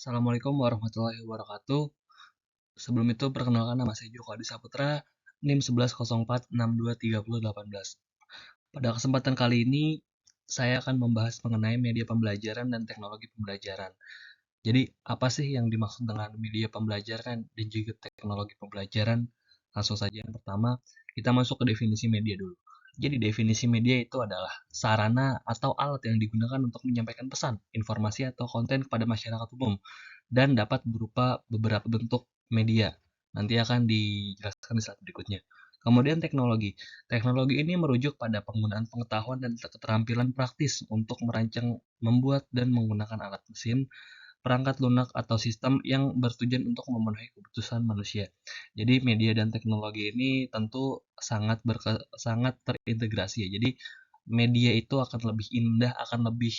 Assalamualaikum warahmatullahi wabarakatuh. Sebelum itu perkenalkan nama saya Joko Adi Saputra, NIM 1104623018. Pada kesempatan kali ini saya akan membahas mengenai media pembelajaran dan teknologi pembelajaran. Jadi apa sih yang dimaksud dengan media pembelajaran dan juga teknologi pembelajaran? Langsung saja yang pertama, kita masuk ke definisi media dulu. Jadi definisi media itu adalah sarana atau alat yang digunakan untuk menyampaikan pesan, informasi atau konten kepada masyarakat umum dan dapat berupa beberapa bentuk media. Nanti akan dijelaskan di slide berikutnya. Kemudian teknologi. Teknologi ini merujuk pada penggunaan pengetahuan dan keterampilan praktis untuk merancang, membuat, dan menggunakan alat mesin, perangkat lunak atau sistem yang bertujuan untuk memenuhi kebutuhan manusia. Jadi media dan teknologi ini tentu sangat terintegrasi ya. Jadi media itu akan lebih indah, akan lebih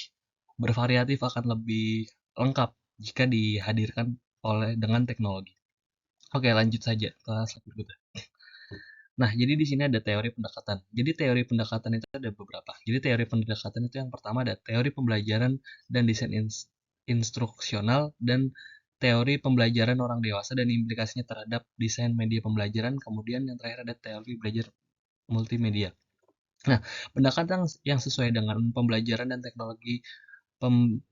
bervariatif, akan lebih lengkap jika dihadirkan dengan teknologi. Oke, lanjut saja ke slide berikutnya. Nah, jadi di sini ada teori pendekatan. Jadi teori pendekatan itu ada beberapa. Jadi teori pendekatan itu yang pertama ada teori pembelajaran dan desain instruksional dan teori pembelajaran orang dewasa dan implikasinya terhadap desain media pembelajaran. Kemudian yang terakhir ada teori belajar multimedia. Nah, pendekatan yang sesuai dengan pembelajaran dan teknologi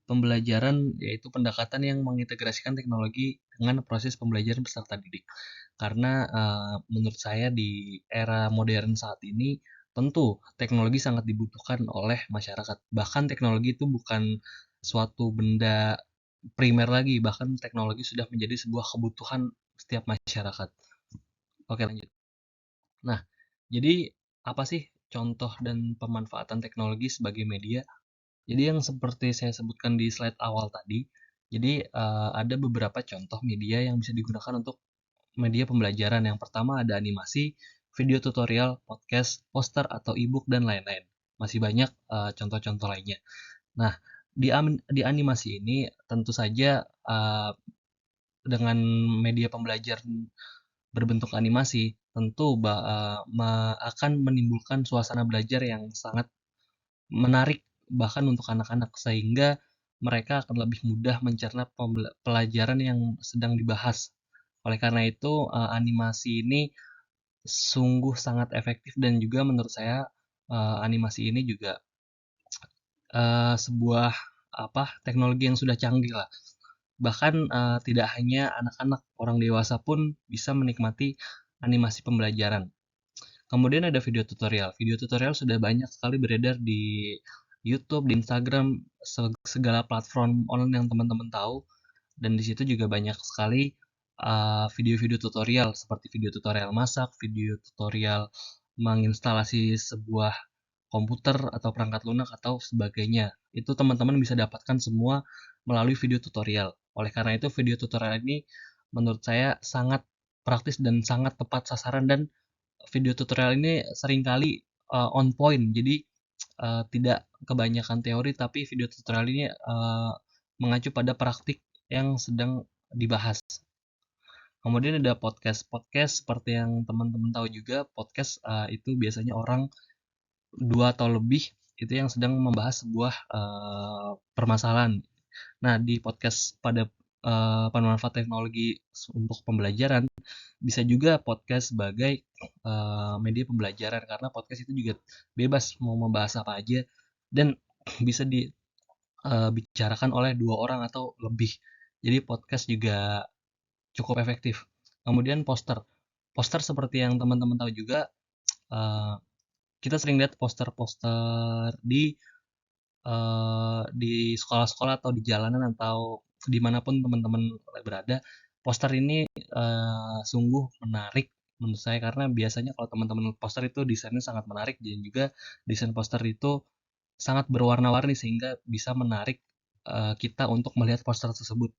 pembelajaran yaitu pendekatan yang mengintegrasikan teknologi dengan proses pembelajaran peserta didik. Karena menurut saya di era modern saat ini tentu teknologi sangat dibutuhkan oleh masyarakat. Bahkan teknologi itu bukan suatu benda primer lagi, bahkan teknologi sudah menjadi sebuah kebutuhan setiap masyarakat. Oke, lanjut. Nah, jadi apa sih contoh dan pemanfaatan teknologi sebagai media? Jadi yang seperti saya sebutkan di slide awal tadi, jadi ada beberapa contoh media yang bisa digunakan untuk media pembelajaran. Yang pertama ada animasi, video tutorial, podcast, poster atau e-book dan lain-lain. Masih banyak contoh-contoh lainnya. Nah, di animasi ini tentu saja dengan media pembelajaran berbentuk animasi tentu akan menimbulkan suasana belajar yang sangat menarik bahkan untuk anak-anak sehingga mereka akan lebih mudah mencerna pelajaran yang sedang dibahas. Oleh karena itu, animasi ini sungguh sangat efektif dan juga menurut saya animasi ini juga sebuah teknologi yang sudah canggih lah. Bahkan tidak hanya anak-anak, orang dewasa pun bisa menikmati animasi pembelajaran. Kemudian ada video tutorial. Video tutorial sudah banyak sekali beredar di YouTube, di Instagram, segala platform online yang teman-teman tahu. Dan di situ juga banyak sekali video-video tutorial seperti video tutorial masak, video tutorial menginstalasi sebuah komputer atau perangkat lunak atau sebagainya. Itu teman-teman bisa dapatkan semua melalui video tutorial. Oleh karena itu video tutorial ini menurut saya sangat praktis dan sangat tepat sasaran dan video tutorial ini seringkali on point. Jadi tidak kebanyakan teori tapi video tutorial ini mengacu pada praktik yang sedang dibahas. Kemudian ada podcast. Podcast seperti yang teman-teman tahu juga, podcast itu biasanya orang dua atau lebih itu yang sedang membahas sebuah permasalahan. Nah, di podcast pada pemanfaat teknologi untuk pembelajaran bisa juga podcast sebagai media pembelajaran karena podcast itu juga bebas mau membahas apa aja dan bisa dibicarakan oleh dua orang atau lebih. Jadi podcast juga cukup efektif. Kemudian poster. Poster seperti yang teman-teman tahu juga, eh, kita sering lihat poster-poster di sekolah-sekolah atau di jalanan atau dimanapun teman-teman berada. Poster ini sungguh menarik menurut saya karena biasanya kalau teman-teman poster itu desainnya sangat menarik dan juga desain poster itu sangat berwarna-warni sehingga bisa menarik kita untuk melihat poster tersebut.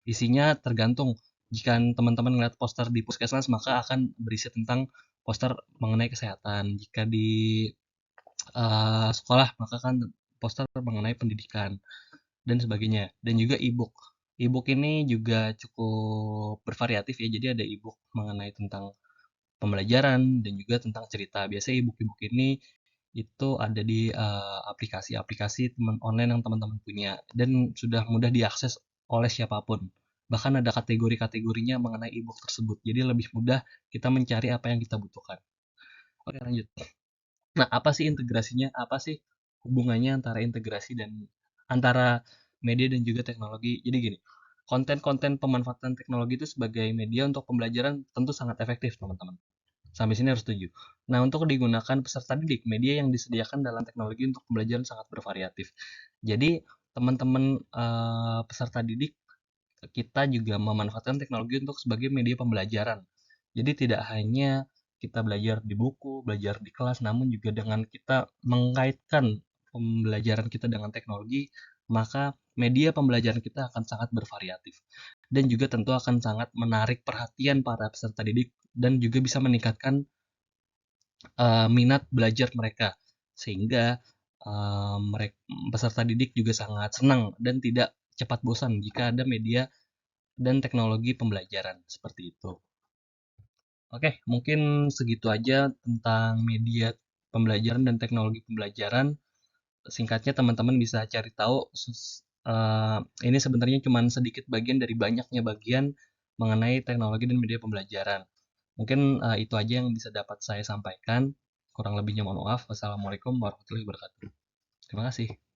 Isinya tergantung. Jika teman-teman melihat poster di puskesmas maka akan berisi tentang poster mengenai kesehatan. Jika di sekolah maka kan poster mengenai pendidikan dan sebagainya. Dan juga e-book. E-book ini juga cukup bervariatif ya. Jadi ada e-book mengenai tentang pembelajaran dan juga tentang cerita. Biasanya e-book ini itu ada di aplikasi-aplikasi teman online yang teman-teman punya dan sudah mudah diakses oleh siapapun. Bahkan ada kategori-kategorinya mengenai e-book tersebut. Jadi lebih mudah kita mencari apa yang kita butuhkan. Oke, lanjut. Nah, apa sih integrasinya? Apa sih hubungannya antara integrasi dan antara media dan juga teknologi? Jadi gini, konten-konten pemanfaatan teknologi itu sebagai media untuk pembelajaran tentu sangat efektif, teman-teman. Sampai sini harus setuju. Nah, untuk digunakan peserta didik, media yang disediakan dalam teknologi untuk pembelajaran sangat bervariatif. Jadi, teman-teman peserta didik, kita juga memanfaatkan teknologi untuk sebagai media pembelajaran. Jadi tidak hanya kita belajar di buku, belajar di kelas, namun juga dengan kita mengkaitkan pembelajaran kita dengan teknologi, maka media pembelajaran kita akan sangat bervariatif. Dan juga tentu akan sangat menarik perhatian para peserta didik dan juga bisa meningkatkan minat belajar mereka. Sehingga mereka peserta didik juga sangat senang dan tidak cepat bosan jika ada media dan teknologi pembelajaran seperti itu. Oke, mungkin segitu aja tentang media pembelajaran dan teknologi pembelajaran. Singkatnya teman-teman bisa cari tahu. Ini sebenarnya cuma sedikit bagian dari banyaknya bagian mengenai teknologi dan media pembelajaran. Mungkin itu aja yang bisa dapat saya sampaikan. Kurang lebihnya mohon maaf. Wassalamualaikum warahmatullahi wabarakatuh. Terima kasih.